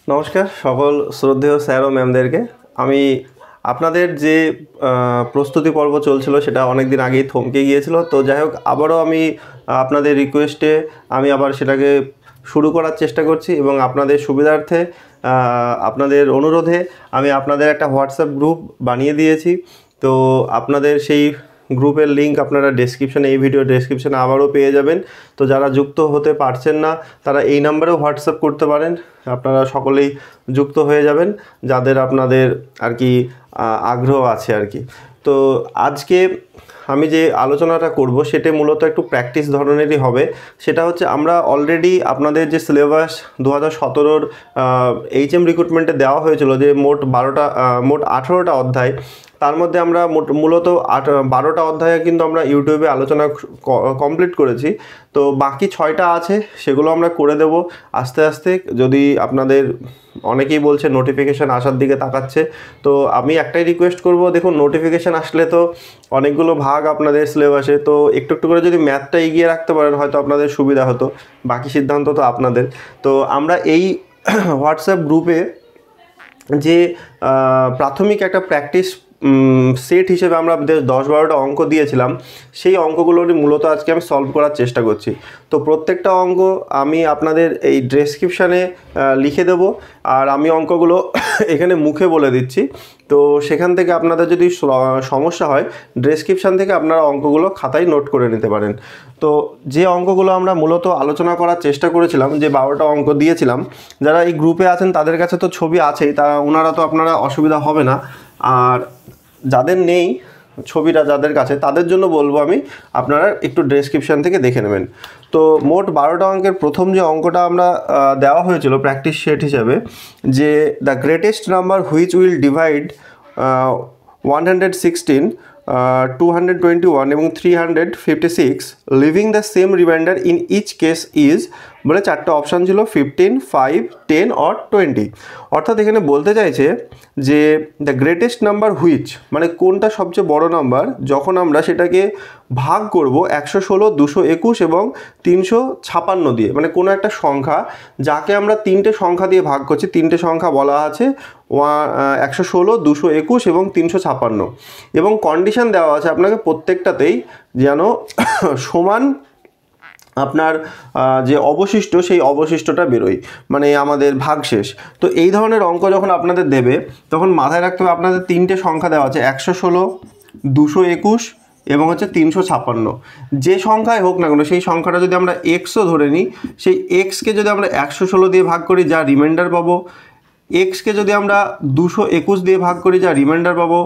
নমস্কার সকল শ্রদ্ধেয় স্যার ও ম্যামদেরকে। আমি আপনাদের যে প্রস্তুতি পর্ব চলছিল সেটা অনেক দিন আগেই থমকে গিয়েছিল, তো যাই হোক আবারও আমি আপনাদের রিকোয়েস্টে আমি আবার সেটাকে শুরু করার চেষ্টা করছি এবং আপনাদের সুবিধার্থে আপনাদের অনুরোধে আমি আপনাদের একটা হোয়াটসঅ্যাপ গ্রুপ বানিয়ে দিয়েছি। তো আপনাদের সেই গ্রুপের লিঙ্ক আপনারা ডেসক্রিপশানে, এই ভিডিও ডেসক্রিপশানে আবারও পেয়ে যাবেন। তো যারা যুক্ত হতে পারছেন না তারা এই নাম্বারেও হোয়াটসঅ্যাপ করতে পারেন, আপনারা সকলেই যুক্ত হয়ে যাবেন যাদের আপনাদের আর কি আগ্রহ আছে আর কি। তো আজকে আমি যে আলোচনাটা করব সেটা মূলত একটু প্র্যাকটিস ধরনেরই হবে। সেটা হচ্ছে আমরা অলরেডি আপনাদের যে সিলেবাস 2017-র HM রিক্রুটমেন্টে দেওয়া হয়েছিল যে মোট 18টা অধ্যায়, তার মধ্যে আমরা মূলত 12টা অধ্যায়ে কিন্তু আমরা ইউটিউবে আলোচনা কমপ্লিট করেছি। তো বাকি 6টা আছে, সেগুলো আমরা করে দেব আস্তে আস্তে। যদি আপনাদের অনেকেই বলছে নোটিফিকেশান আসার দিকে তাকাচ্ছে, তো আমি একটাই রিকোয়েস্ট করব, দেখুন নোটিফিকেশান আসলে তো অনেকগুলো ভাগ আপনাদের সিলেবাসে, তো একটু একটু করে যদি ম্যাথটা এগিয়ে রাখতে পারেন হয়তো আপনাদের সুবিধা হতো, বাকি সিদ্ধান্ত তো আপনাদের। তো আমরা এই হোয়াটসঅ্যাপ গ্রুপে যে প্রাথমিক একটা প্র্যাকটিস সেট হিসেবে আমরা 10-12টা অঙ্ক দিয়েছিলাম, সেই অঙ্কগুলোর মূলত আজকে আমি সলভ করার চেষ্টা করছি। তো প্রত্যেকটা অঙ্ক আমি আপনাদের এই ডেসক্রিপশানে লিখে দেব, আর আমি অঙ্কগুলো এখানে মুখে বলে দিচ্ছি। তো সেখান থেকে আপনাদের যদি সমস্যা হয় ডেসক্রিপশান থেকে আপনারা অঙ্কগুলো খাতায় নোট করে নিতে পারেন। তো যে অঙ্কগুলো আমরা মূলত আলোচনা করার চেষ্টা করেছিলাম, যে 12টা অঙ্ক দিয়েছিলাম, যারা এই গ্রুপে আছেন তাদের কাছে তো ছবি আছেই, ওনারা তো আপনারা অসুবিধা হবে না। আর যাদের নেই ছবিটা, যাদের কাছে, তাদের জন্য বলবো আমি, আপনারা একটু ডেসক্রিপশান থেকে দেখে নেবেন। তো মোট 12টা অঙ্কের প্রথম যে অঙ্কটা আমরা দেওয়া হয়েছিল প্র্যাকটিস সেট হিসাবে, যে the greatest number which will divide 116, 221 এবং 356 leaving the same remainder in each case is, বলে 4টে অপশান ছিল 15, 5, 10 অর 20। অর্থাৎ এখানে বলতে চাইছে যে দ্য গ্রেটেস্ট নাম্বার হুইচ মানে কোনটা সবচেয়ে বড় নাম্বার, যখন আমরা সেটাকে ভাগ করব 116, 221 এবং 356 দিয়ে, মানে কোনো একটা সংখ্যা যাকে আমরা 3টে সংখ্যা দিয়ে ভাগ করছি। 3টে সংখ্যা বলা আছে 116, 221 এবং 356, এবং কন্ডিশন দেওয়া আছে আপনাকে প্রত্যেকটাতেই যেন সমান আপনার যে অবশিষ্ট, সেই অবশিষ্টটা বেরোয়, মানে আমাদের ভাগশেষ। তো এই ধরনের অঙ্ক যখন আপনাদের দেবে তখন মাথায় রাখতে হবে আপনাদের 3টে সংখ্যা দেওয়া আছে 116, 221 এবং হচ্ছে 356। যে সংখ্যায় হোক না কেন সেই সংখ্যাটা যদি আমরা এক্সও ধরে নিই, সেই এক্সকে যদি আমরা 116 দিয়ে ভাগ করি যা রিমাইন্ডার পাবো, এক্সকে যদি আমরা 221 দিয়ে ভাগ করি যা রিমাইন্ডার পাবো,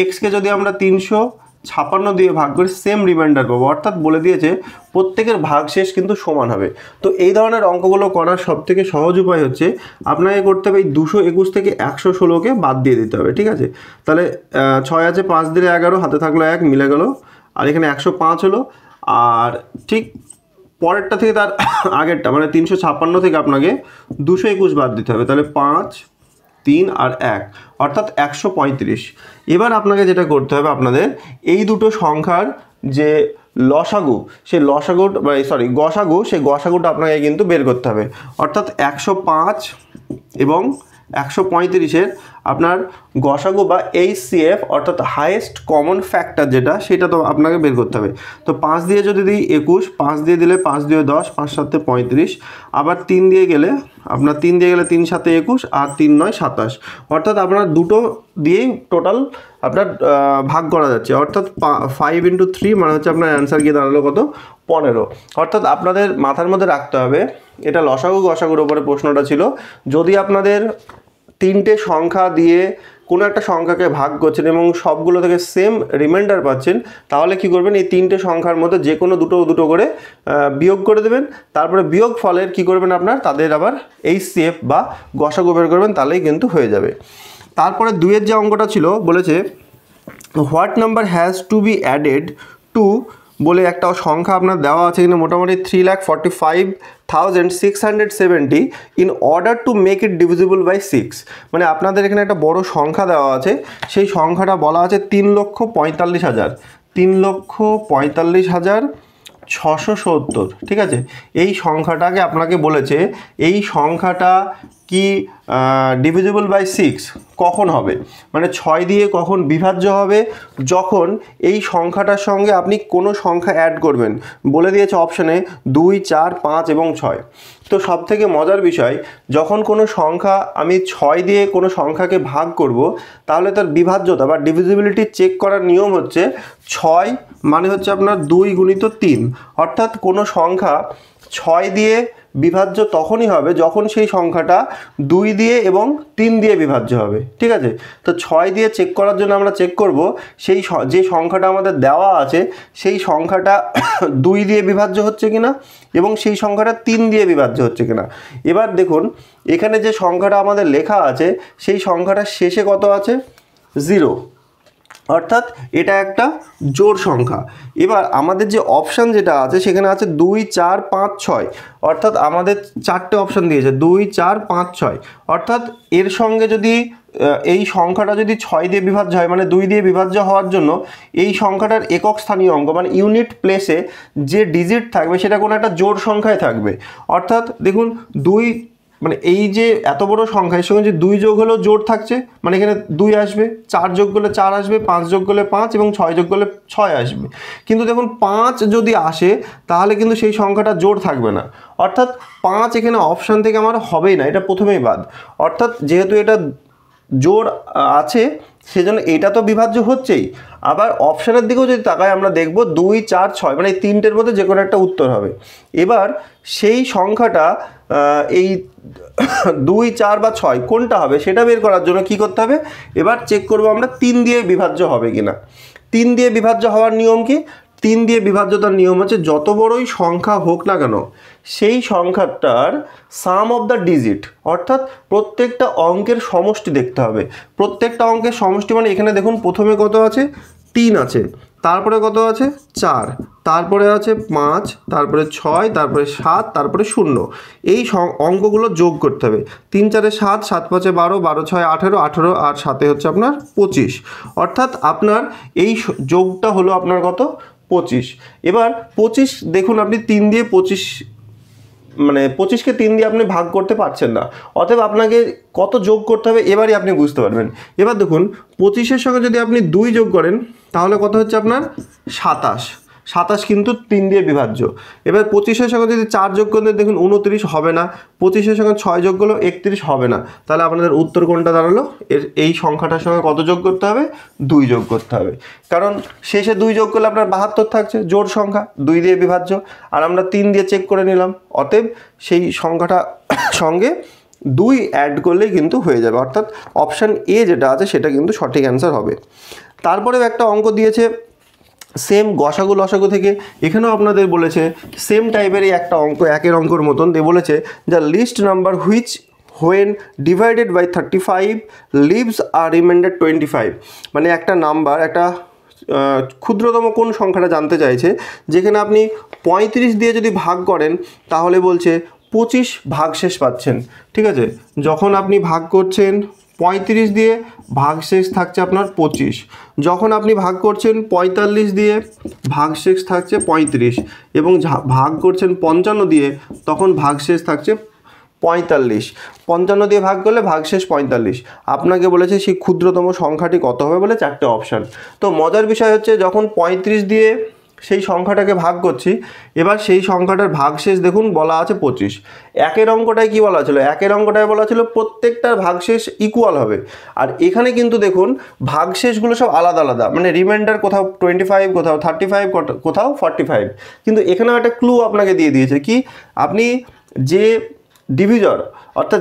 এক্সকে যদি আমরা 356 দিয়ে ভাগ করি সেম রিমাইন্ডার পাবো। অর্থাৎ বলে দিয়েছে প্রত্যেকের ভাগশেষ কিন্তু সমান হবে। তো এই ধরনের অঙ্কগুলো করার সবথেকে সহজ উপায় হচ্ছে আপনাকে করতে হবে এই 221 থেকে 116কে বাদ দিয়ে দিতে হবে, ঠিক আছে? তাহলে 6 আছে, 5 দিলে 11, হাতে থাকলো 1, মিলে গেল, আর এখানে 105 হলো। আর ঠিক পরেরটা থেকে তার আগেরটা মানে 356 থেকে আপনাকে 221 বাদ দিতে হবে, তাহলে 5, 3 আর 1 অর্থাৎ 135। এবার আপনাকে যেটা করতে হবে, আপনাদের এই দুটো সংখ্যার যে লসাগু, সেই লসাগু গসাগু, সেই গসাগুটা আপনাকে কিন্তু বের করতে হবে। অর্থাৎ 105 এবং 135-এর আপনার গসাগু বা HCF অর্থাৎ হাইয়েস্ট কমন ফ্যাক্টর যেটা, সেটা তো আপনাকে বের করতে হবে। তো 5 দিয়ে যদি দিই 21, 5 দিয়ে দিলে 5 দিয়ে 10, 5 7 35, আবার 3 দিয়ে গেলে 3 7 21 আর 3 9 27। অর্থাৎ আপনার দুটো দিয়েই টোটাল আপনার ভাগ করা যাচ্ছে। অর্থাৎ 5 × 3 মানে হচ্ছে আপনার অ্যান্সার গিয়ে দাঁড়ালো কত? 15। অর্থাৎ আপনাদের মাথার মধ্যে রাখতে হবে, এটা লসাগু গসাগুর ওপরে প্রশ্নটা ছিল। যদি আপনাদের 3টে সংখ্যা দিয়ে কোনো একটা সংখ্যাকে ভাগ করছেন এবং সবগুলো থেকে সেম রিমাইন্ডার পাচ্ছেন, তাহলে কি করবেন, এই 3টে সংখ্যার মধ্যে যে কোনো দুটো করে বিয়োগ করে দেবেন। তারপরে বিয়োগ ফলের কি করবেন, আপনার তাদের আবার HCF বা গসাগু বের করবেন, তাহলেই কিন্তু হয়ে যাবে। তারপরে 2-এর যে অঙ্কটা ছিল, বলেছে what number has to be added to, বলে একটা সংখ্যা আপনার দেওয়া আছে এখানে মোটামুটি 3,45,670 in order to make it divisible by 6। মানে আপনাদের এখানে একটা বড় সংখ্যা দেওয়া আছে, সেই সংখ্যাটা বলা আছে 3,45,000, 3,45,000 670, ঠিক আছে। এই সংখ্যাটাকে আপনাকে বলেছে এই সংখ্যাটা কি ডিভিজিবল বাই 6 কখন হবে, মানে 6 দিয়ে কখন বিভাজ্য হবে, যখন এই সংখ্যাটার সঙ্গে আপনি কোনো সংখ্যা অ্যাড করবেন। বলে দিয়েছে অপশানে 2, 4, 5 এবং 6। তো সবথেকে মজার বিষয়, যখন কোনো সংখ্যা আমি 6 দিয়ে কোনো সংখ্যাকে ভাগ করব, তাহলে তার বিভাজ্যতা বা ডিভিজিবিলিটি চেক করার নিয়ম হচ্ছে 6 মানে হচ্ছে আপনার 2 গুণিত 3, অর্থাৎ কোনো সংখ্যা 6 দিয়ে বিভাজ্য তখনই হবে যখন সেই সংখ্যাটা 2 দিয়ে এবং 3 দিয়ে বিভাজ্য হবে, ঠিক আছে। তো 6 দিয়ে চেক করার জন্য আমরা চেক করব সেই যে সংখ্যাটা আমাদের দেওয়া আছে সেই সংখ্যাটা 2 দিয়ে বিভাজ্য হচ্ছে কিনা এবং সেই সংখ্যাটা 3 দিয়ে বিভাজ্য হচ্ছে কিনা। এবার দেখুন এখানে যে সংখ্যাটা আমাদের লেখা আছে সেই সংখ্যাটার শেষে কত আছে, 0, অর্থাৎ এটা একটা জোড় সংখ্যা। এবার আমাদের যে অপশান যেটা আছে সেখানে আছে 2, 4, 5, 6, অর্থাৎ আমাদের 4টে অপশান দিয়েছে 2, 4, 5, 6, অর্থাৎ এর সঙ্গে যদি এই সংখ্যাটা যদি 6 দিয়ে বিভাজ্য হয়, মানে 2 দিয়ে বিভাজ্য হওয়ার জন্য এই সংখ্যাটার একক স্থানীয় অঙ্ক মানে ইউনিট প্লেসে যে ডিজিট থাকবে সেটা কোনো একটা জোড় সংখ্যায় থাকবে। অর্থাৎ দেখুন 2 মানে এই যে এত বড় সংখ্যা এর সঙ্গে যে 2 যোগ হলেও জোড় থাকছে, মানে এখানে 2 আসবে, 4 যোগ করলে 4 আসবে, 5 যোগ করলে 5 এবং 6 যোগ করলে 6 আসবে। কিন্তু দেখুন 5 যদি আসে তাহলে কিন্তু সেই সংখ্যাটা জোড় থাকবে না, অর্থাৎ 5 এখানে অপশান থেকে আমার হবেই না, এটা প্রথমেই বাদ। অর্থাৎ যেহেতু এটা জোড় আছে সেজন্য এটা তো বিভাজ্য হচ্ছেই। আবার অপশানের দিকেও যদি তাকাই আমরা দেখব 2, 4, 6 মানে এই তিনটের মধ্যে যে কোনো একটা উত্তর হবে। এবার সেই সংখ্যাটা এই 2, 4 বা 6 কোনটা হবে সেটা বের করার জন্য কি করতে হবে, এবার চেক করব আমরা 3 দিয়ে বিভাজ্য হবে কিনা। 3 দিয়ে বিভাজ্য হওয়ার নিয়ম কি, 3 দিয়ে বিভাজ্যতার নিয়ম হচ্ছে যত বড়ই সংখ্যা হোক না কেন সেই সংখ্যাটার সাম অফ দ্য ডিজিট, অর্থাৎ প্রত্যেকটা অঙ্কের সমষ্টি দেখতে হবে। প্রত্যেকটা অঙ্কের সমষ্টি মানে এখানে দেখুন প্রথমে কত আছে, 3 আছে, তারপরে কত আছে 4, তারপরে আছে 5, তারপরে 6, তারপরে 7, তারপরে 0। এই অঙ্কগুলো যোগ করতে হবে। 3, 4, 7, 7, 5, 12, 12, 6, 18, 18 আর 7 হচ্ছে আপনার 25, অর্থাৎ আপনার এই যোগটা হলো আপনার কত, 25। এবার 25 দেখুন আপনি 3 দিয়ে 25 মানে 25কে 3 দিয়ে আপনি ভাগ করতে পারছেন না, অতএব আপনাকে কত যোগ করতে হবে এবারই আপনি বুঝতে পারবেন। এবার দেখুন 25-এর সঙ্গে যদি আপনি 2 যোগ করেন তাহলে কত হচ্ছে আপনার 27, 27 কিন্তু 3 দিয়ে বিভাজ্য। এবার 25-এর সঙ্গে যদি 4 যোগ করলে দেখুন 29 হবে না, 25-এর সঙ্গে 6 যোগ করলেও 31 হবে না। তাহলে আপনাদের উত্তর কোনটা দাঁড়ালো, এই সংখ্যাটার সঙ্গে কত যোগ করতে হবে, 2 যোগ করতে হবে, কারণ শেষে 2 যোগ করলে আপনার 72 থাকছে, জোড় সংখ্যা 2 দিয়ে বিভাজ্য, আর আমরা 3 দিয়ে চেক করে নিলাম, অতএব সেই সংখ্যাটা সঙ্গে 2 অ্যাড করলেই কিন্তু হয়ে যাবে, অর্থাৎ অপশান এ যেটা আছে সেটা কিন্তু সঠিক অ্যান্সার হবে। তারপরেও একটা অঙ্ক দিয়েছে সেম গসাগু লসাগু থেকে, এখানেও আপনাদের বলেছে সেম টাইপেরই একটা অঙ্ক, একের অঙ্কর মতন দিয়ে বলেছে the least number which when divided by 35 leaves a remainder 25, মানে একটা নাম্বার একটা ক্ষুদ্রতম কোন সংখ্যাটা জানতে চাইছে, যেখানে আপনি 35 দিয়ে যদি ভাগ করেন তাহলে বলছে 25 ভাগশেষ পাচ্ছেন, ঠিক আছে। যখন আপনি ভাগ করছেন 35 দিয়ে ভাগশেষ থাকছে আপনার 25, যখন আপনি ভাগ করছেন 45 দিয়ে ভাগশেষ থাকছে 35 এবং ভাগ করছেন 55 দিয়ে তখন ভাগশেষ থাকছে 45, 55 দিয়ে ভাগ করলে ভাগশেষ 45। আপনাকে বলেছে সেই ক্ষুদ্রতম সংখ্যাটি কত হবে বলে 4টে অপশান। তো মজার বিষয় হচ্ছে যখন 35 দিয়ে সেই সংখ্যাটাকে ভাগ করছি, এবার সেই সংখ্যাটার ভাগশেষ দেখুন বলা আছে 25। একের অঙ্কটায় কি বলা ছিল, একের অঙ্কটায় বলা ছিল প্রত্যেকটার ভাগশেষ ইকুয়াল হবে, আর এখানে কিন্তু দেখুন ভাগশেষগুলো সব আলাদা আলাদা, মানে রিমাইন্ডার কোথাও 25, কোথাও 35, কোথাও 45। কিন্তু এখানেও একটা ক্লু আপনাকে দিয়ে দিয়েছে কি, আপনি যে ডিভিজর অর্থাৎ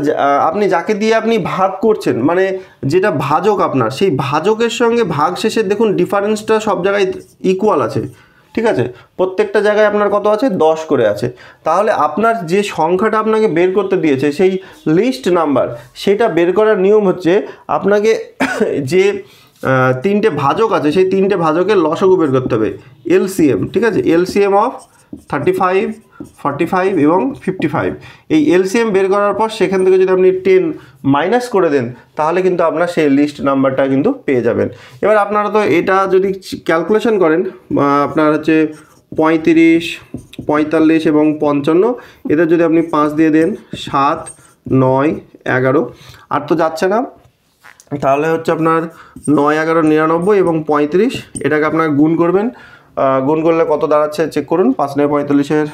আপনি যাকে দিয়ে আপনি ভাগ করছেন মানে যেটা ভাজক আপনার, সেই ভাজকের সঙ্গে ভাগশেষের দেখুন ডিফারেন্সটা সব জায়গায় ইকুয়াল আছে, ঠিক আছে। প্রত্যেকটা জায়গায় আপনার কত আছে, 10 করে আছে। তাহলে আপনার যে সংখ্যাটা আপনাকে বের করতে দিয়েছে সেই লিস্ট নাম্বার, সেটা বের করার নিয়ম হচ্ছে আপনাকে যে 3টে ভাজক আছে সেই 3টে ভাজকের লসাগু বের করতে হবে, এলসিএম, ঠিক আছে। এলসিএম অফ 35, 45 এবং 55, এই এলসিএম বের করার পর সেখান থেকে যদি আপনি 10 মাইনাস করে দেন তাহলে কিন্তু আপনার সেই লিস্ট নাম্বারটা কিন্তু পেয়ে যাবেন। এবার আপনারা তো এটা যদি ক্যালকুলেশন করেন আপনার হচ্ছে 35, 45 এবং 55, এদের যদি আপনি 5 দিয়ে দেন 7, 9, 11, আর তো যাচ্ছে না, তাহলে হচ্ছে আপনার 9, 11, 99 এবং 35, এটাকে আপনার গুণ করবেন। গুণ করলে কত দাঁড়াচ্ছে চেক করুন। 5 9 45-এর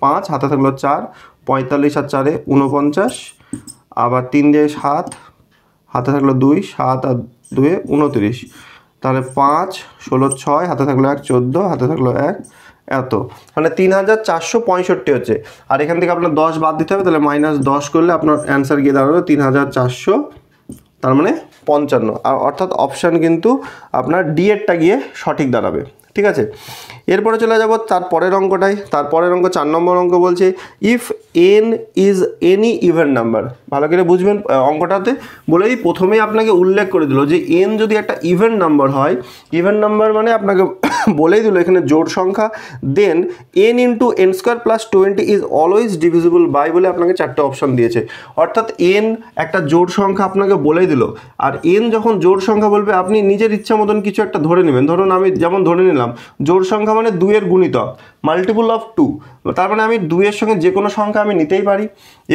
5, হাতে থাকলো 4, 45 আর 4-এ 49, আবার 3 দিয়ে 7, হাতে থাকলো 2, 7 আর 2-এ 29, তাহলে 5 16 6, হাতে থাকলো 1 14, হাতে থাকলো 1, এত, মানে 3465 হচ্ছে। আর এখান থেকে আপনার 10 বাদ দিতে হবে, তাহলে -10 করলে আপনার অ্যান্সার গিয়ে দাঁড়ালো 3400, তার মানে 55। আর অর্থাৎ অপশান কিন্তু আপনার ডি এরটা গিয়ে সঠিক দাঁড়াবে। ঠিক আছে, এরপরে চলে যাব তারপরের অঙ্কটায়। তারপরের অঙ্ক 4 নম্বর অঙ্ক বলছে if N is any even number. ভালো করে বুঝবেন অঙ্কটাতে বলেই প্রথমেই আপনাকে উল্লেখ করে দিল যে এন যদি একটা ইভেন নাম্বার হয়, ইভেন নাম্বার মানে আপনাকে বলেই দিল এখানে জোড় সংখ্যা, then n into n square plus 20 is always divisible by বলে আপনাকে 4টে অপশান দিয়েছে। অর্থাৎ এন একটা জোড় সংখ্যা আপনাকে বলেই দিল, আর এন যখন জোড় সংখ্যা বলবে আপনি নিজের ইচ্ছা মতন কিছু একটা ধরে নেবেন। ধরুন আমি যেমন ধরে নিলাম জোড় সংখ্যা মানে 2 এর গুণিতক, মাল্টিপল অফ 2, তার মানে আমি 2 এর সঙ্গে যে কোনো সংখ্যা আমি নিতেই পারি।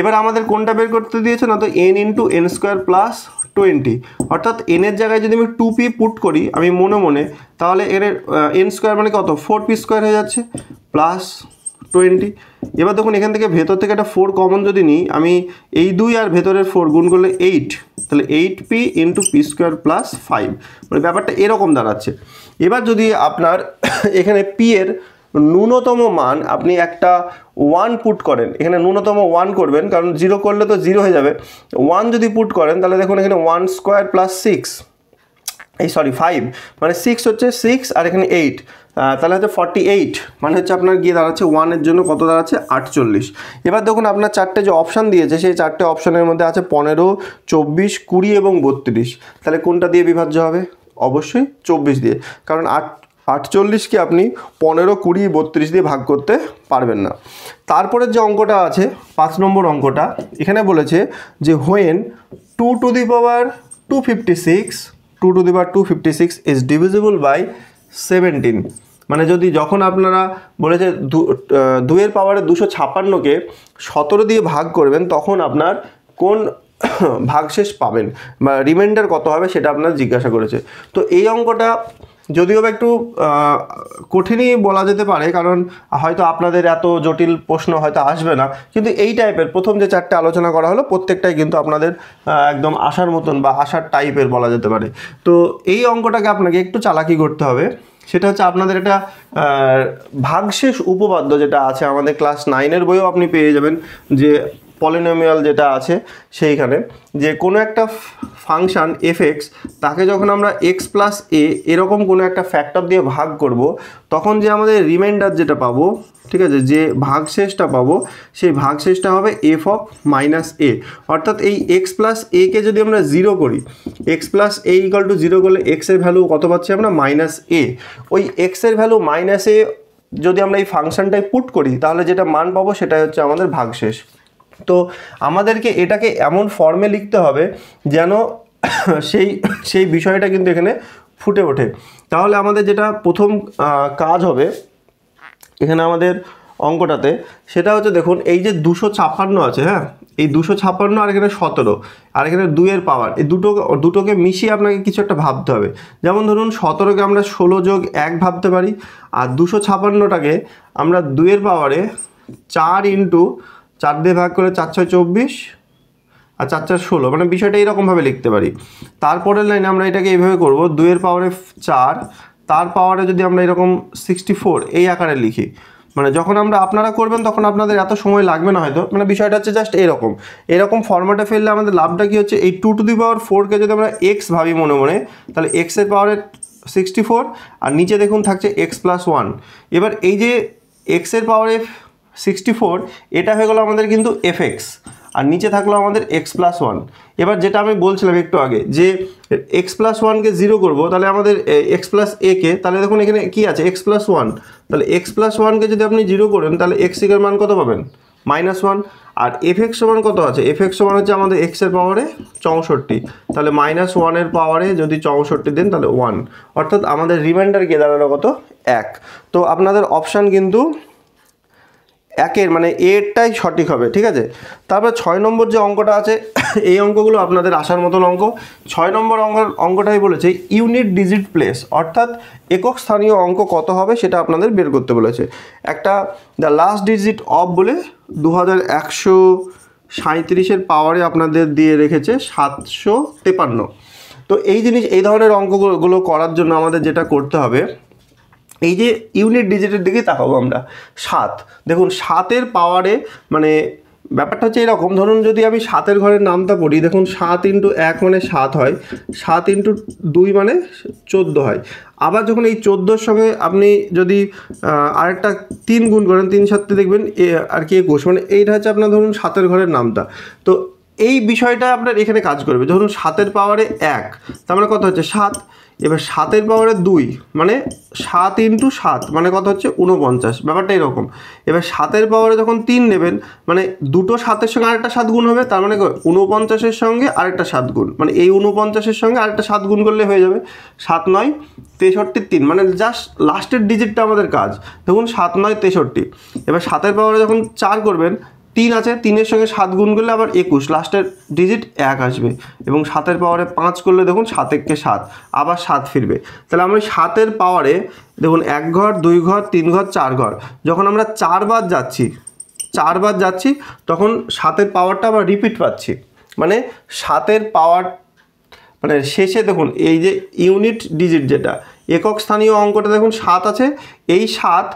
এবার আমাদের কোনটা বের করতে দিয়েছে না, তো N into n square plus 20, অর্থাৎ এনের জায়গায় যদি আমি 2p পুট করি আমি মনে মনে, তাহলে এর এন স্কোয়ার মানে কত 4p স্কোয়ার হয়ে যাচ্ছে প্লাস 20। এবার দেখুন এখান থেকে ভেতর থেকে একটা 4 কমন যদি নিই, আমি এই 2 আর ভেতরের 4 গুণ করলে 8, তাহলে 8p into P square plus 5, মানে ব্যাপারটা এরকম দাঁড়াচ্ছে। এবার যদি আপনার এখানে পি এর ন্যূনতম মান আপনি একটা 1 পুট করেন, এখানে ন্যূনতম 1 করবেন, কারণ 0 করলে তো 0 হয়ে যাবে। 1 যদি পুট করেন তাহলে দেখুন এখানে 1 স্কোয়ার প্লাস 6, এই সরি 5, মানে 6 হচ্ছে 6 আর এখানে 8, তাহলে হচ্ছে 48, মানে হচ্ছে আপনার গিয়ে দাঁড়াচ্ছে 1 এর জন্য কত দাঁড়াচ্ছে 48। এবার দেখুন আপনার 4টে যে অপশান দিয়েছে সেই 4টে অপশানের মধ্যে আছে 15, 24, 20 এবং 32, তাহলে কোনটা দিয়ে বিভাজ্য হবে? অবশ্যই 24 দিয়ে, কারণ 48কে আপনি 15, 20, 32 দিয়ে ভাগ করতে পারবেন না। তারপরের যে অঙ্কটা আছে 5 নম্বর অঙ্কটা, এখানে বলেছে যে when 2 to the power 256 is divisible by 17, মানে যদি যখন আপনারা বলেছে 2 এর পাওয়ারে 256কে 17 দিয়ে ভাগ করবেন তখন আপনার কোন ভাগশেষ পাবেন বা রিমাইন্ডার কত হবে সেটা আপনার জিজ্ঞাসা করেছে। তো এই অঙ্কটা যদিও একটু কঠিনই বলা যেতে পারে, কারণ হয়তো আপনাদের এত জটিল প্রশ্ন হয়তো আসবে না, কিন্তু এই টাইপের প্রথম যে 4টে আলোচনা করা হলো প্রত্যেকটাই কিন্তু আপনাদের একদম আসার মতন বা আসার টাইপের বলা যেতে পারে। তো এই অঙ্কটাকে আপনাকে একটু চালাকি করতে হবে, সেটা হচ্ছে আপনাদের একটা ভাগশেষ উপপাদ্য যেটা আছে আমাদের ক্লাস 9-এর বইও আপনি পেয়ে যাবেন, যে পলিনোমিয়াল যেটা আছে সেইখানে, যে কোনো একটা ফাংশান এফএক্স তাকে যখন আমরা এক্স প্লাস এ এরকম কোনো একটা ফ্যাক্টর দিয়ে ভাগ করব তখন যে আমাদের রিমাইন্ডার যেটা পাবো, ঠিক আছে, যে ভাগশেষটা পাবো সেই ভাগশেষটা হবে এফ অফ মাইনাস এ। অর্থাৎ এই এক্স প্লাস একে যদি আমরা 0 করি, x plus A equal to 0 করলে এক্সের ভ্যালু কত পাচ্ছি আমরা মাইনাস এ। ওই এক্সের ভ্যালু মাইনাস এ যদি আমরা এই ফাংশনটায় পুট করি তাহলে যেটা মান পাবো সেটাই হচ্ছে আমাদের ভাগশেষ। তো আমাদেরকে এটাকে এমন ফর্মে লিখতে হবে যেন সেই বিষয়টা কিন্তু এখানে ফুটে ওঠে। তাহলে আমাদের যেটা প্রথম কাজ হবে এখানে আমাদের অঙ্কটাতে, সেটা হচ্ছে দেখুন এই যে 256 আছে, হ্যাঁ, এই 256 আর এখানে 17 আর এখানে 2 এর পাওয়ার, এই দুটোকে মিশিয়ে আপনাকে কিছু একটা ভাবতে হবে। যেমন ধরুন 17কে আমরা 16 যোগ 1 ভাবতে পারি, আর 256টাকে আমরা 2 এর পাওয়ারে 4 ইন্টু 4 দিয়ে ভাগ করে 4 6 24 আর 4 4 16, মানে বিষয়টা এইরকমভাবে লিখতে পারি। তারপরের লাইনে আমরা এটাকে এইভাবে করব, 2 এর পাওয়ারে 4 তার পাওয়ারে যদি আমরা এরকম 64 এই আকারে লিখি, মানে যখন আপনারা করবেন তখন আপনাদের এত সময় লাগবে না হয়তো, মানে বিষয়টা হচ্ছে জাস্ট এরকম ফরম্যাটে ফেললে আমাদের লাভটা কি হচ্ছে, এই 2 টু দি পাওয়ার 4কে যদি আমরা এক্স ভাবি মনে মনে, তাহলে এক্সের পাওয়ারে 64 আর নিচে দেখুন থাকছে এক্স প্লাস 1। এবার এই যে এক্সের পাওয়ারে 64 এটা হয়ে গেল আমাদের কিন্তু এফএক্স, আর নিচে থাকলো আমাদের এক্স প্লাস 1। এবার যেটা আমি বলছিলাম একটু আগে যে এক্স প্লাস 1কে 0 করবো, তাহলে আমাদের এক্স প্লাস একে, তাহলে দেখুন এখানে কি আছে এক্স প্লাস 1, তাহলে এক্স প্লাস 1কে যদি আপনি 0 করেন তাহলে এক্স এর মান কত পাবেন -1 আর এফ(x) সমান কত আছে, এফ(x) সমান হচ্ছে আমাদের x এর পাওয়ারে 64, তাহলে -1 এর পাওয়ারে যদি 64 দেন তাহলে 1, অর্থাৎ আমাদের রিমাইন্ডার গিয়ে দাঁড়ালো কত 1। তো আপনাদের অপশান কিন্তু একের মানে এরটাই সঠিক হবে, ঠিক আছে। তারপর 6 নম্বর যে অঙ্কটা আছে এই অঙ্কগুলো আপনাদের আসার মতন অঙ্ক। 6 নম্বর অঙ্কটাই বলেছে ইউনিট ডিজিট প্লেস, অর্থাৎ একক স্থানীয় অঙ্ক কত হবে সেটা আপনাদের বের করতে বলেছে। একটা দ্য লাস্ট ডিজিট অফ বলে 2137-এর পাওয়ারে আপনাদের দিয়ে রেখেছে 753। তো এই ধরনের অঙ্কগুলো করার জন্য আমাদের যেটা করতে হবে, এই যে ইউনিট ডিজিটের দিকে তাকাবো আমরা। 7 দেখুন 7-এর পাওয়ারে মানে ব্যাপারটা হচ্ছে এরকম, ধরুন যদি আমি 7-এর ঘরের নামটা পড়ি, দেখুন 7 × 1 মানে 7 হয়, 7 × 2 মানে 14 হয়। আবার যখন এই 14-র সঙ্গে আপনি যদি আরেকটা 3 গুণ করেন, 3 × 7 দেখবেন আর কি 21, মানে এইটা হচ্ছে আপনার ধরুন 7-এর ঘরের নামটা। তো এই বিষয়টা আপনার এখানে কাজ করবে। ধরুন 7-এর পাওয়ারে 1 তার মানে কত হচ্ছে 7, এবার 7-এর পাওয়ারে 2 মানে 7 × 7 মানে কত হচ্ছে 49, ব্যাপারটা এরকম। এবার 7-এর পাওয়ারে যখন 3 নেবেন মানে দুটো 7-এর সঙ্গে আরেকটা 7 গুণ হবে, তার মানে 49-এর সঙ্গে আরেকটা 7 গুণ, মানে এই 49-এর সঙ্গে আরেকটা 7 গুণ করলে হয়ে যাবে 7 × 9 = 63, 3 মানে জাস্ট লাস্টের ডিজিটটা আমাদের কাজ। দেখুন 7 × 9 = 63। এবার 7-এর পাওয়ারে যখন 4 করবেন, 3 আছে, 3-এর সঙ্গে 7 গুণ করলে আবার 21, লাস্টের ডিজিট 1 আসবে। এবং 7-এর পাওয়ারে 5 করলে দেখুন 7 × 1 = 7, আবার 7 ফিরবে। তাহলে আমরা 7-এর পাওয়ারে দেখুন 1 ঘর 2 ঘর 3 ঘর 4 ঘর, যখন আমরা 4 বার যাচ্ছি তখন 7-এর পাওয়ারটা আবার রিপিট পাচ্ছি, মানে 7-এর পাওয়ার মানে শেষে দেখুন এই যে ইউনিট ডিজিট যেটা একক স্থানীয় অঙ্কটা দেখুন 7 আছে, এই 7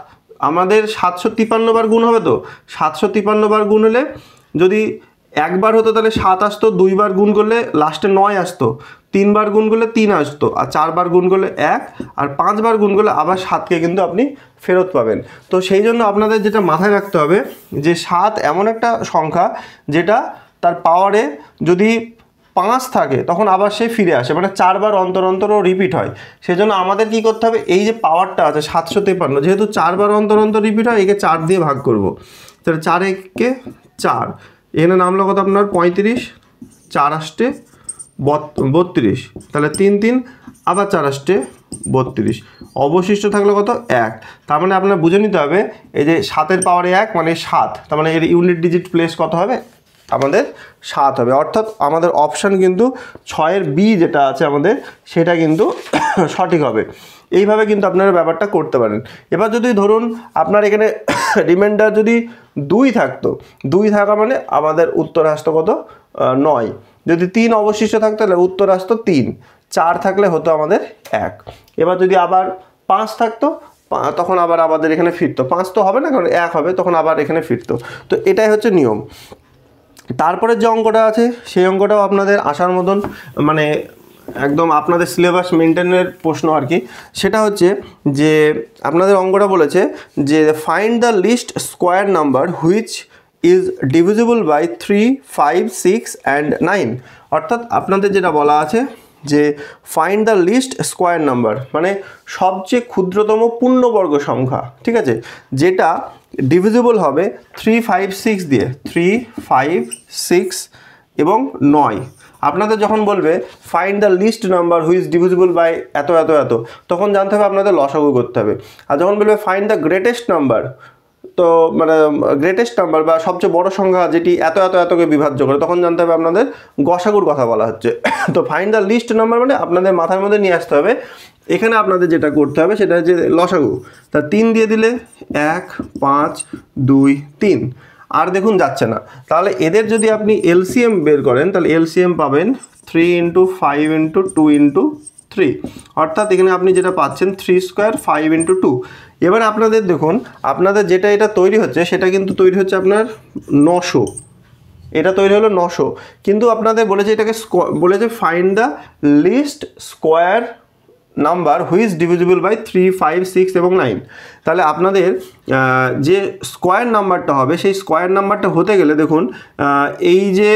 আমাদের 753 বার গুণ হবে। তো 753 বার গুণ হলে যদি একবার হতো তাহলে 7 আসতো, 2 বার গুণ করলে লাস্টে 9 আসতো, 3 বার গুণ করলে 3 আসতো, আর 4 বার গুণ করলে 1, আর 5 বার গুণ করলে আবার 7কে কিন্তু আপনি ফেরত পাবেন। তো সেই জন্য আপনাদের যেটা মাথায় রাখতে হবে যে 7 এমন একটা সংখ্যা যেটা তার পাওয়ারে যদি 5 থাকে তখন আবার সে ফিরে আসে, মানে 4 বার অন্তর অন্তরও রিপিট হয়। সেজন্য আমাদের কি করতে হবে, এই যে পাওয়ারটা আছে 753, যেহেতু 4 বার অন্তর অন্তর রিপিট হয়, একে 4 দিয়ে ভাগ করব। তাহলে 4 × 1 = 4, এখানে নামলো কত আপনার 35, 4 × 8 = 32, তাহলে 3 3 আবার 4 × 8 = 32, অবশিষ্ট থাকলো কত 1। তার মানে আপনার বুঝে নিতে হবে এই যে 7-এর পাওয়ারে 1 মানে 7, তার মানে এর ইউনিট ডিজিট প্লেস কত হবে আমাদের 7 হবে। অর্থাৎ আমাদের অপশান কিন্তু 6-এর বি যেটা আছে আমাদের সেটা কিন্তু সঠিক হবে। এইভাবে কিন্তু আপনারা ব্যাপারটা করতে পারেন। এবার যদি ধরুন আপনার এখানে রিমাইন্ডার যদি 2 থাকতো, 2 থাকা মানে আমাদের উত্তর আসতো কত 9, যদি 3 অবশিষ্ট থাকতো তাহলে উত্তর আসতো 3, 4 থাকলে হতো আমাদের 1। এবার যদি আবার 5 থাকতো তখন আবার আমাদের এখানে ফিরতো, 5 তো হবে না কারণ 1 হবে, তখন আবার এখানে ফিরতো। তো এটাই হচ্ছে নিয়ম। তারপরে যে অঙ্কটা আছে সেই অঙ্কটাও আপনাদের আসার মতন, মানে একদম আপনাদের সিলেবাস মেনটেনের প্রশ্ন আর কি। সেটা হচ্ছে যে আপনাদের অঙ্কটা বলেছে যে find the least square number which is divisible by 3, 5, 6 and 9। অর্থাৎ আপনাদের যেটা বলা আছে যে find the least square number মানে সবচেয়ে ক্ষুদ্রতম পূর্ণবর্গ সংখ্যা, ঠিক আছে, যেটা ডিভিজিবল হবে 3, 5, 6 দিয়ে, 3, 5, 6 এবং 9। আপনাদের যখন বলবে find the least number which divisible by এত এত এত, তখন জানতে হবে আপনাদের লসাগু করতে হবে। আর যখন বলবে ফাইন্ড দ্য গ্রেটেস্ট নাম্বার, তো মানে গ্রেটেস্ট নাম্বার বা সবচেয়ে বড় সংখ্যা যেটি এত এত এতকে বিভাজ্য করে, তখন জানতে হবে আপনাদের গসাগুর কথা বলা হচ্ছে। তো ফাইন্ড দ্য লিস্ট নাম্বার মানে আপনাদের মাথার মধ্যে নিয়ে আসতে হবে এখানে আপনাদের যেটা করতে হবে সেটা হচ্ছে লসাগু। তা 3 দিয়ে দিলে 1, 5, 2, 3, আর দেখুন যাচ্ছে না। তাহলে এদের যদি আপনি এলসিএম বের করেন তাহলে এলসিএম পাবেন 3 × 5 × 2 × 3, অর্থাৎ এখানে আপনি যেটা পাচ্ছেন 3² 5 × 2। এবার আপনাদের দেখুন আপনাদের যেটা এটা তৈরি হচ্ছে সেটা কিন্তু তৈরি হচ্ছে আপনার 900, এটা তৈরি হলো 900, কিন্তু আপনাদের বলেছে এটাকে বলেছে find the least square number which divisible by 3, 5, 6 এবং 9। তাহলে আপনাদের যে স্কোয়ার নাম্বারটা হবে সেই স্কোয়ার নাম্বারটা হতে গেলে দেখুন এই যে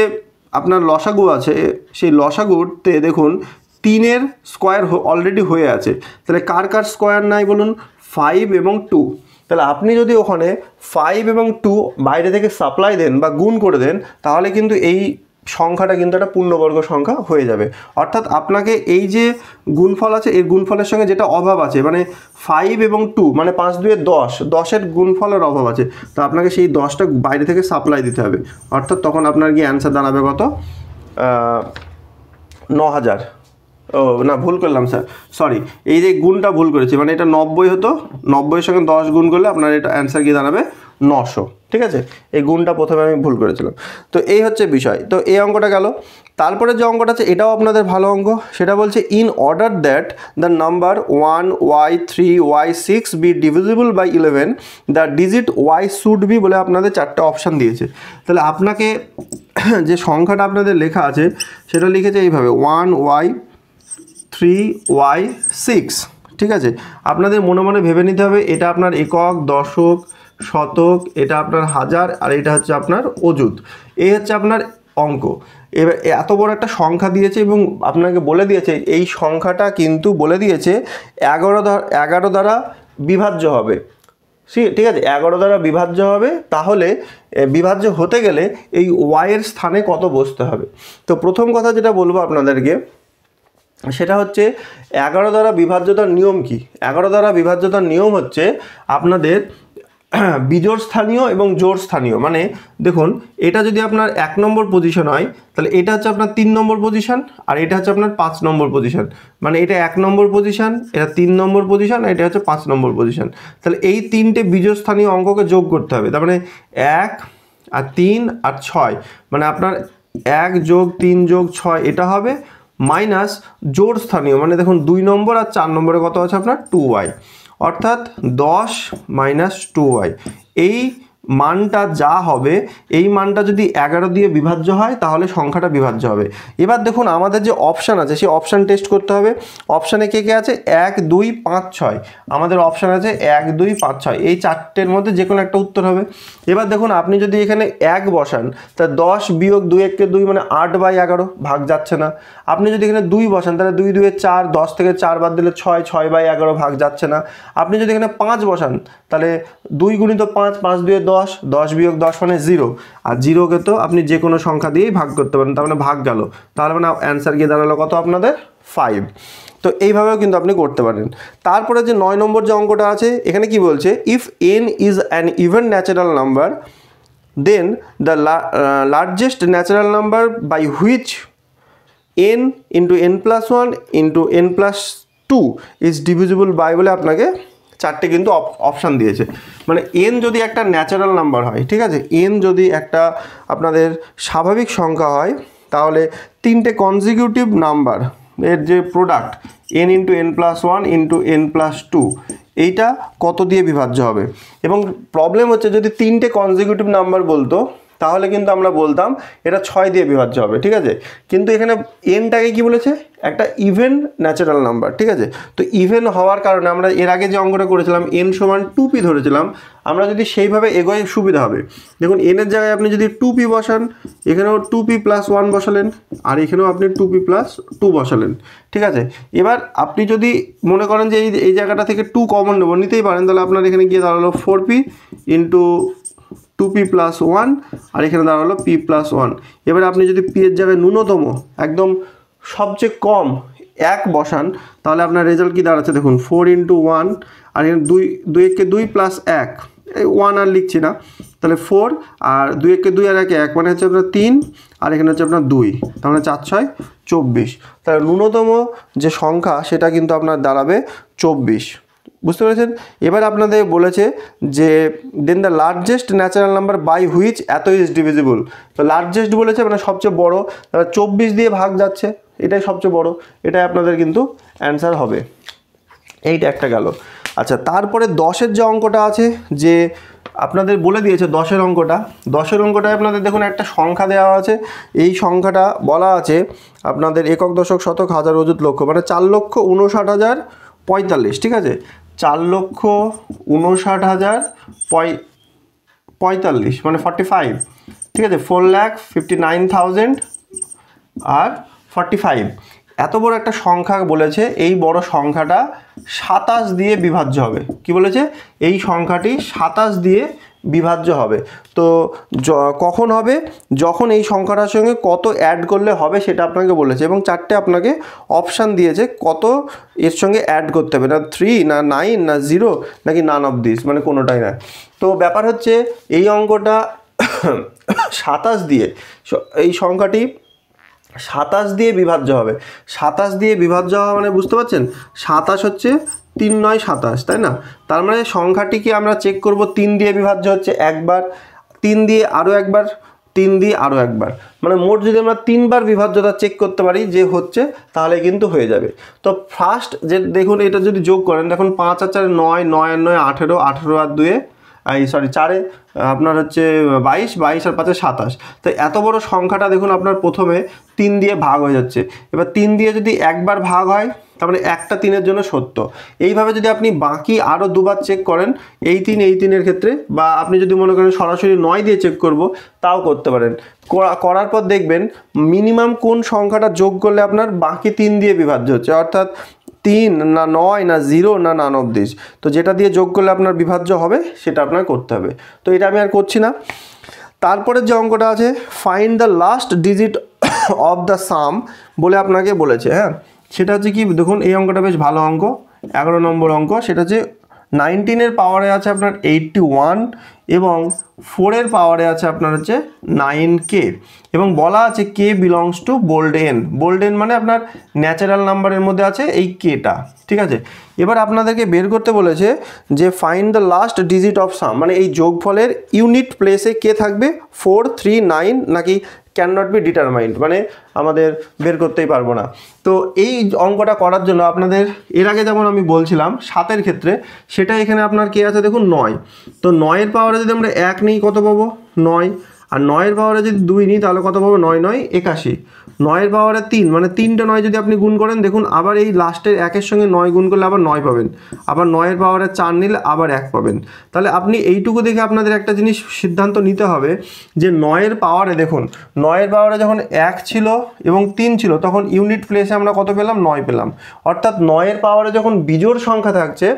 আপনার লসাগু আছে সেই লসাগুতে দেখুন 3-এর স্কোয়ার অলরেডি হয়ে আছে, তাহলে কার কার স্কোয়ার নাই বলুন 5 এবং 2, তাহলে আপনি যদি ওখানে 5 এবং 2 বাইরে থেকে সাপ্লাই দেন বা গুণ করে দেন, তাহলে কিন্তু এই সংখ্যাটা কিন্তু একটা পূর্ণবর্গ সংখ্যা হয়ে যাবে। অর্থাৎ আপনাকে এই যে গুণফল আছে, এর গুণফলের সঙ্গে যেটা অভাব আছে, মানে 5 এবং 2 মানে 5 2 10, 10-এর গুণফলের অভাব আছে, তো আপনাকে সেই 10টা বাইরে থেকে সাপ্লাই দিতে হবে। অর্থাৎ তখন আপনার কি অ্যান্সার দাঁড়াবে কত? 9000। ও না, ভুল করলাম স্যার, সরি, এই যে গুণটা ভুল করেছি, মানে এটা 90 হতো, 90-এর সঙ্গে 10 গুণ করলে আপনার এটা অ্যান্সার কি দাঁড়াবে? 900। ঠিক আছে, এই গুণটা প্রথমে আমি ভুল করেছিলাম। তো এই হচ্ছে বিষয়। তো এই অঙ্কটা গেল। তারপরে যে অঙ্কটা আছে এটাও আপনাদের ভালো অঙ্ক, সেটা বলছে in order that the number 1y3y6 be divisible by 11 the digit y should be, বলে আপনাদের 4টে অপশান দিয়েছে। তাহলে আপনাকে যে সংখ্যাটা আপনাদের লেখা আছে সেটা লিখেছে এইভাবে 1y3y6। ঠিক আছে, আপনাদের মনে মনে ভেবে নিতে হবে এটা আপনার একক, দশক, শতক, এটা আপনার হাজার, আর এটা হচ্ছে আপনার অযুত। এই হচ্ছে আপনার অঙ্ক। এবার এত বড় একটা সংখ্যা দিয়েছে এবং আপনাকে বলে দিয়েছে এই সংখ্যাটা কিন্তু বলে দিয়েছে 11 দ্বারা বিভাজ্য হবে। ঠিক আছে, 11 দ্বারা বিভাজ্য হবে। তাহলে বিভাজ্য হতে গেলে এই ওয়াইয়ের স্থানে কত বসতে হবে? তো প্রথম কথা যেটা বলবো আপনাদেরকে সেটা হচ্ছে 11 দ্বারা বিভাজ্যতার নিয়ম কি? 11 দ্বারা বিভাজ্যতার নিয়ম হচ্ছে আপনাদের বিজোড় স্থানীয় এবং জোড় স্থানীয়। মানে দেখুন, এটা যদি আপনার 1 নম্বর পজিশন হয় তাহলে এটা হচ্ছে আপনার 3 নম্বর পজিশন, আর এটা হচ্ছে আপনার 5 নম্বর পজিশন। মানে এটা 1 নম্বর পজিশন, এটা 3 নম্বর পজিশন, আর এটা হচ্ছে 5 নম্বর পজিশন। তাহলে এই তিনটে বিজোড় স্থানীয় অঙ্ককে যোগ করতে হবে। তার মানে 1 আর 3 আর 6, মানে আপনার 1 যোগ 3 যোগ 6 এটা হবে, মাইনাস জোড় স্থানীয়, মানে দেখুন 2 নম্বর আর 4 নম্বরে কত আছে আপনার 2y, অর্থাৎ 10 মাইনাস 2y। এই মানটা যা হবে, এই মানটা যদি 11 দিয়ে বিভাজ্য হয় তাহলে সংখ্যাটা বিভাজ্য হবে। এবার দেখুন আমাদের যে অপশান আছে সেই অপশান টেস্ট করতে হবে। অপশানে কে কে আছে? 1 2 5 6। আমাদের অপশান আছে 1 2 5 6, এই 4টের মধ্যে যে কোনো একটা উত্তর হবে। এবার দেখুন আপনি যদি এখানে 1 বসান তা 10 বিয়োগ 2 1 কে 2 মানে 8/11, ভাগ যাচ্ছে না। আপনি যদি এখানে 2 বসান তাহলে 2 2 4, 10 থেকে 4 বাদ দিলে 6, 6/11, ভাগ যাচ্ছে না। আপনি যদি এখানে 5 বসান তাহলে 2 গুণিত 5, 5 2 10, 10 বিয়োগ 10 মানে 0, আর 0কে তো আপনি যে কোনো সংখ্যা দিয়েই ভাগ করতে পারেন, তার মানে ভাগ গেল। তাহলে মানে অ্যান্সার গিয়ে দাঁড়ালো কত আপনাদের? 5। তো এইভাবেও কিন্তু আপনি করতে পারেন। তারপরে যে 9 নম্বর যে অঙ্কটা আছে এখানে কি বলছে? If n is an even natural number then the largest natural number by which n into n plus 1 into n plus 2 is divisible by, বলে আপনাকে 4টে কিন্তু অপশান দিয়েছে। মানে n যদি একটা ন্যাচারাল নাম্বার হয়, ঠিক আছে, n যদি একটা আপনাদের স্বাভাবিক সংখ্যা হয় তাহলে 3টে কনজিকিউটিভ নাম্বার এর যে product n into n plus 1 into n plus 2 এইটা কত দিয়ে বিভাজ্য হবে? এবং প্রবলেম হচ্ছে যদি 3টে কনজিকিউটিভ নাম্বার বলতো তাহলে কিন্তু আমরা বলতাম এটা 6 দিয়ে বিভাজ্য হবে। ঠিক আছে, কিন্তু এখানে nটাকে কি বলেছে? একটা ইভেন ন্যাচারাল নাম্বার। ঠিক আছে, তো ইভেন হওয়ার কারণে আমরা এর আগে যে অঙ্কটা করেছিলাম n সমান 2p ধরেছিলাম, আমরা যদি সেইভাবে এগোয় সুবিধা হবে। দেখুন n এর জায়গায় আপনি যদি 2p বসান, এখানেও 2p প্লাস 1 বসালেন, আর এখানেও আপনি 2p প্লাস 2 বসালেন। ঠিক আছে, এবার আপনি যদি মনে করেন যে এই জায়গাটা থেকে 2 কমন নেব, নিতেই পারেন, তাহলে আপনার এখানে গিয়ে দাঁড়ালো 4p ইন্টু 2p প্লাস 1, আর এখানে দাঁড়ালো p প্লাস 1। এবারে আপনি যদি p এর জায়গায় ন্যূনতম একদম সবচেয়ে কম 1 বসান তাহলে আপনার রেজাল্ট কি দাঁড়াচ্ছে দেখুন 4 ইন্টু 1, আর এখানে 2 1 কে 2 প্লাস 1, এই 1 আর লিখছি না, তাহলে 4, আর 2 1 কে 2 আর 1 1, মানে হচ্ছে আপনার 3, আর এখানে হচ্ছে আপনার 2, তার মানে 4 6 24। তাহলে ন্যূনতম যে সংখ্যা সেটা কিন্তু আপনার দাঁড়াবে 24। বুঝতে পেরেছেন? এবার আপনাদের বলেছে যে then the largest natural number by which এত ইজ ডিভিজিবল। তো লার্জেস্ট বলেছে মানে সবচেয়ে বড়, তাহলে 24 দিয়ে ভাগ যাচ্ছে, এটাই সবচেয়ে বড়, এটাই আপনাদের কিন্তু অ্যান্সার হবে। এইটা একটা গেল। আচ্ছা, তারপরে 10-এর যে অঙ্কটা আছে, যে আপনাদের বলে দিয়েছে 10-এর অঙ্কটা, 10-এর অঙ্কটায় আপনাদের দেখুন একটা সংখ্যা দেওয়া আছে। এই সংখ্যাটা বলা আছে আপনাদের একক, দশক, শতক, হাজার, অযুত, লক্ষ, মানে 4,59,045। ঠিক আছে, 4,59,045 মানে 45। ঠিক আছে, 4,59,000 আর 45, এত বড় একটা সংখ্যা বলেছে, এই বড় সংখ্যাটা 27 দিয়ে বিভাজ্য হবে। কি বলেছে? এই সংখ্যাটি 27 দিয়ে বিভাজ্য হবে। তো কখন হবে? যখন এই সংখ্যাটার সঙ্গে কত অ্যাড করলে হবে সেটা আপনাকে বলেছে, এবং চারটে আপনাকে অপশান দিয়েছে কত এর সঙ্গে অ্যাড করতে হবে, না 3 না 9 না 0 নাকি নান অফ দিস, মানে কোনোটাই না। তো ব্যাপার হচ্ছে এই অঙ্কটা 27 দিয়ে, এই সংখ্যাটি 27 দিয়ে বিভাজ্য হবে। 27 দিয়ে বিভাজ্য হওয়া মানে বুঝতে পারছেন, 27 হচ্ছে 3 9 27, তাই না? তার মানে সংখ্যাটিকে আমরা চেক করব 3 দিয়ে বিভাজ্য হচ্ছে একবার, 3 দিয়ে আরও একবার, 3 দিয়ে আরও একবার, মানে মোট যদি আমরা 3 বার বিভাজ্যতা চেক করতে পারি যে হচ্ছে, তাহলে কিন্তু হয়ে যাবে। তো ফার্স্ট যে দেখুন, এটা যদি যোগ করেন, দেখুন 5 আর 4 9, 9 আর 9 18, 18 আর 2 4 আপনার হচ্ছে 22, 22 আর 5 27। তো এত বড় সংখ্যাটা দেখুন আপনার প্রথমে 3 দিয়ে ভাগ হয়ে যাচ্ছে। এবার 3 দিয়ে যদি একবার ভাগ হয়, তারপরে একটা 3-এর জন্য সত্য। এইভাবে যদি আপনি বাকি আরও দুবার চেক করেন, এই 3 ক্ষেত্রে, বা আপনি যদি মনে করেন সরাসরি 9 দিয়ে চেক করব, তাও করতে পারেন। করার পর দেখবেন মিনিমাম কোন সংখ্যাটা যোগ করলে আপনার বাকি 3 দিয়ে বিভাজ্য হচ্ছে, অর্থাৎ 3 না 9 না 0 না নান অফ দিস। তো যেটা দিয়ে যোগ করলে আপনার বিভাজ্য হবে সেটা আপনার করতে হবে। তো এটা আমি আর করছি না। তারপরে যে অঙ্কটা আছে, find the last digit of the sum বলে আপনাকে বলেছে। হ্যাঁ, সেটা হচ্ছে কি, দেখুন এই অঙ্কটা বেশ ভালো অঙ্ক, 11 নম্বর অঙ্ক। সেটা হচ্ছে 19-এর পাওয়ারে আছে আপনার 81 এবং 4-এর পাওয়ারে আছে আপনার হচ্ছে 9k, এবং বলা আছে k belongs to bold n। Bold n মানে আপনার ন্যাচারাল নাম্বারের মধ্যে আছে এই kটা, ঠিক আছে? এবার আপনাদেরকে বের করতে বলেছে যে find the last digit of some, মানে এই যোগফলের ইউনিট প্লেসে কে থাকবে, 4 3 9 নাকি ক্যান নট বি ডিটারমাইন্ড, মানে আমাদের বের করতেই পারবো না। তো এই অঙ্কটা করার জন্য আপনাদের এর আগে যেমন আমি বলছিলাম 7-এর ক্ষেত্রে, সেটা এখানে আপনার কে আছে দেখুন 9। তো 9-এর পাওয়ারে যদি আমরা 1 নিই কত পাবো, 9। আর 9-এর পাওয়ারে যদি 2 নিই তাহলে কত পাবো, 9 9 81। 9-এর পাওয়ারে 3, মানে 3টে 9 যদি আপনি গুণ করেন, দেখুন আবার এই লাস্টের 1-এর সঙ্গে 9 গুণ করলে আবার 9 পাবেন। আবার 9-এর পাওয়ারে 4 নিলে আবার 1 পাবেন। তাহলে আপনি এইটুকু দেখে আপনাদের একটা জিনিস সিদ্ধান্ত নিতে হবে যে 9-এর পাওয়ারে, দেখুন 9-এর পাওয়ারে যখন 1 ছিল এবং 3 ছিল, তখন ইউনিট প্লেসে আমরা কত পেলাম, 9 পেলাম। অর্থাৎ 9-এর পাওয়ারে যখন বিজোড় সংখ্যা থাকছে,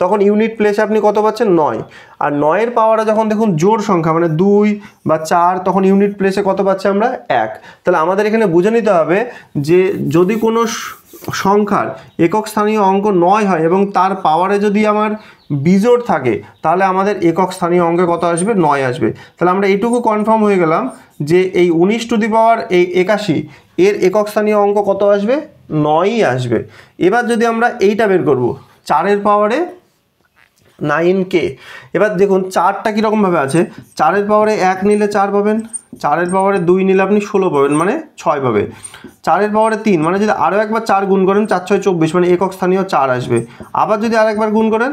তখন ইউনিট প্লেসে আপনি কত পাচ্ছেন, 9। আর 9-এর পাওয়ারে যখন দেখুন জোড় সংখ্যা মানে 2 বা 4, তখন ইউনিট প্লেসে কত পাচ্ছি আমরা, 1। তাহলে আমাদের এখানে বুঝে নিতে হবে যে যদি কোনো সংখ্যার একক স্থানীয় অঙ্ক 9 হয় এবং তার পাওয়ারে যদি আমার বিজোড় থাকে, তাহলে আমাদের একক স্থানীয় অঙ্কে কত আসবে, 9 আসবে। তাহলে আমরা এইটুকু কনফার্ম হয়ে গেলাম যে এই 19 টু দি পাওয়ার এই 81 এর একক স্থানীয় অঙ্ক কত আসবে, 9ই আসবে। এবার যদি আমরা এইটা বের করব, 4-এর পাওয়ারে 9k। এবার দেখুন 4টা কীরকমভাবে আছে, 4-এর পাওয়ারে 1 নিলে 4 পাবেন, 4-এর পাওয়ারে 2 নিলে আপনি 16 পাবেন, মানে 6 পাবে। 4-এর পাওয়ারে 3, মানে যদি আরও একবার 4 গুণ করেন, 4 6 24, মানে একক স্থানীয় 4 আসবে। আবার যদি আরেকবার গুণ করেন,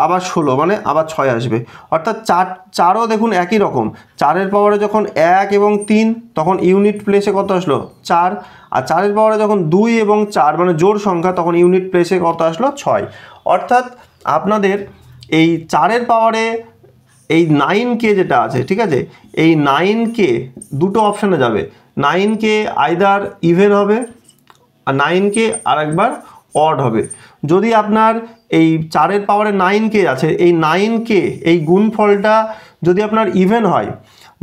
আবার 16, মানে আবার 6 আসবে। অর্থাৎ 4ও দেখুন একই রকম, 4-এর পাওয়ারে যখন 1 এবং 3, তখন ইউনিট প্লেসে কত আসলো, 4। আর 4-এর পাওয়ারে যখন 2 এবং 4, মানে জোড় সংখ্যা, তখন ইউনিট প্লেসে কত আসলো, 6। অর্থাৎ আপনাদের এই 4-এর পাওয়ারে এই 9k যেটা আছে, ঠিক আছে, এই 9k দুটো অপশানে যাবে। 9k আইদার ইভেন হবে, আর 9k আর একবার অড হবে। যদি আপনার এই 4-এর পাওয়ারে 9k আছে, এই 9k এই গুণফলটা যদি আপনার ইভেন হয়,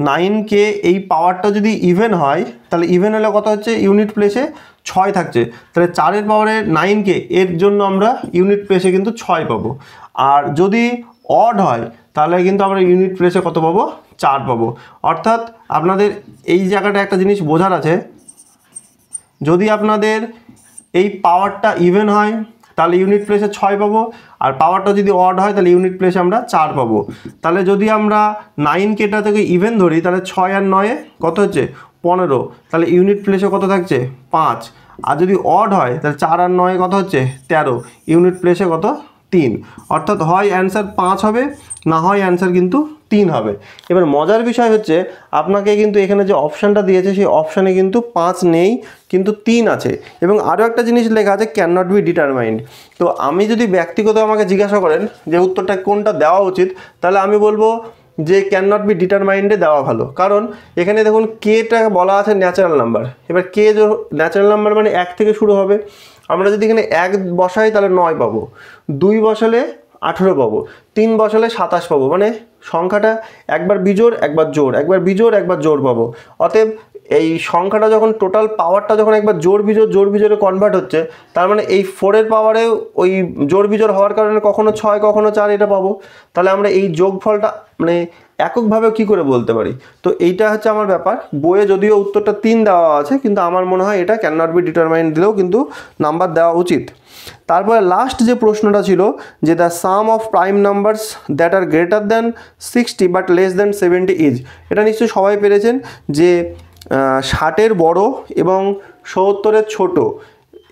9k এই পাওয়ারটা যদি ইভেন হয়, তাহলে ইভেন হলে কত হচ্ছে, ইউনিট প্লেসে 6 থাকছে। তাহলে 4-এর পাওয়ারে 9k এর জন্য আমরা ইউনিট প্লেসে কিন্তু 6 পাবো। আর যদি অড হয়, তাহলে কিন্তু আমরা ইউনিট প্লেসে কত পাবো, 4 পাবো। অর্থাৎ আপনাদের এই জায়গাটা একটা জিনিস বোঝার আছে, যদি আপনাদের এই পাওয়ারটা ইভেন হয় তাহলে ইউনিট প্লেসে 6 পাবো, আর পাওয়ারটা যদি অড হয় তাহলে ইউনিট প্লেসে আমরা 4 পাবো। তাহলে যদি আমরা 9kটা থেকে ইভেন ধরি, তাহলে 6 আর 9 কত হচ্ছে, 15, তাহলে ইউনিট প্লেসে কত থাকছে, 5। আর যদি অড হয় তাহলে 4 আর 9 কত হচ্ছে, 13, ইউনিট প্লেসে কত, 3। অর্থাৎ হয় অ্যান্সার 5 হবে, না হয় অ্যান্সার কিন্তু 3 হবে। এবার মজার বিষয় হচ্ছে, আপনাকে কিন্তু এখানে যে অপশানটা দিয়েছে সেই অপশানে কিন্তু 5 নেই, কিন্তু 3 আছে। এবং আরও একটা জিনিস লেখা আছে, ক্যান নট বি ডিটারমাইন্ড। তো আমি যদি ব্যক্তিগত আমাকে জিজ্ঞাসা করেন যে উত্তরটা কোনটা দেওয়া উচিত, তাহলে আমি বলবো যে ক্যান নট বি ডিটারমাইন্ডে দেওয়া ভালো, কারণ এখানে দেখুন কেটা বলা আছে ন্যাচারাল নাম্বার। এবার কে যে ন্যাচারাল নাম্বার মানে 1 থেকে শুরু হবে, আমরা যদি এখানে 1 বসাই তাহলে 9 পাবো, 2 বসালে 18 পাবো, 3 বসালে 27 পাবো, মানে সংখ্যাটা একবার বিজোড় একবার জোড়, একবার বিজোড় একবার জোড় পাবো। অতএব এই সংখ্যাটা যখন টোটাল পাওয়ারটা যখন একবার জোড় বিজোড়ে কনভার্ট হচ্ছে, তার মানে এই 4-এর পাওয়ারে ওই জোড় বিজোড় হওয়ার কারণে কখনো 6 কখনো 4 এটা পাবো। তাহলে আমরা এই যোগফলটা মানে এককভাবে কি করে বলতে পারি? তো এইটা হচ্ছে আমার ব্যাপার। বইয়ে যদিও উত্তরটা 3 দেওয়া আছে, কিন্তু আমার মনে হয় এটা ক্যান নট বি ডিটারমাইন্ড দিলেও কিন্তু নাম্বার দেওয়া উচিত। তারপরে লাস্ট যে প্রশ্নটা ছিল যে the sum of prime numbers that are greater than 60 but less than 70 is. এটা নিশ্চয়ই সবাই পেরেছেন যে 60-এর বড় এবং 70-এর ছোট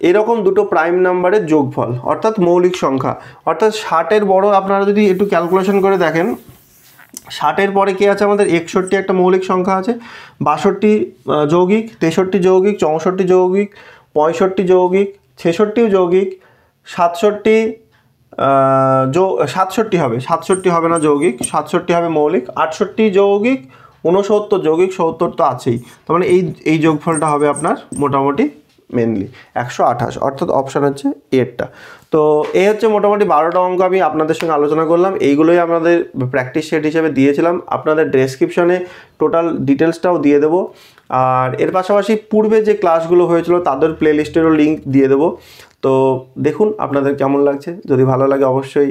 এরকম দুটো প্রাইম নাম্বারের যোগফল, অর্থাৎ মৌলিক সংখ্যা। অর্থাৎ 60-এর বড় আপনারা যদি একটু ক্যালকুলেশন করে দেখেন, 60-এর পরে কি আছে আমাদের 61 একটা মৌলিক সংখ্যা আছে, 62 যৌগিক, 63 যৌগিক, 64 যৌগিক, 65 যৌগিক, 66 যৌগিক, 67 হবে, 67 হবে না যৌগিক, 67 হবে মৌলিক, 68 যৌগিক, 69 যৌগিক, 70 তো আছেই। তার মানে এই যোগফলটা হবে আপনার মোটামুটি মেনলি 128, অর্থাৎ অপশান হচ্ছে এরটা। তো এই হচ্ছে মোটামুটি 12টা অঙ্ক আমি আপনাদের সঙ্গে আলোচনা করলাম। এইগুলোই আমাদের প্র্যাকটিস সেট হিসেবে দিয়েছিলাম, আপনাদের ডেসক্রিপশনে টোটাল ডিটেলসটাও দিয়ে দেবো। আর এর পাশাপাশি পূর্বে যে ক্লাসগুলো হয়েছিল তাদের প্লেলিস্টেরও লিঙ্ক দিয়ে দেবো। তো দেখুন আপনাদের কেমন লাগছে, যদি ভালো লাগে অবশ্যই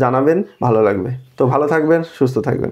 জানাবেন, ভালো লাগবে। তো ভালো থাকবেন, সুস্থ থাকবেন।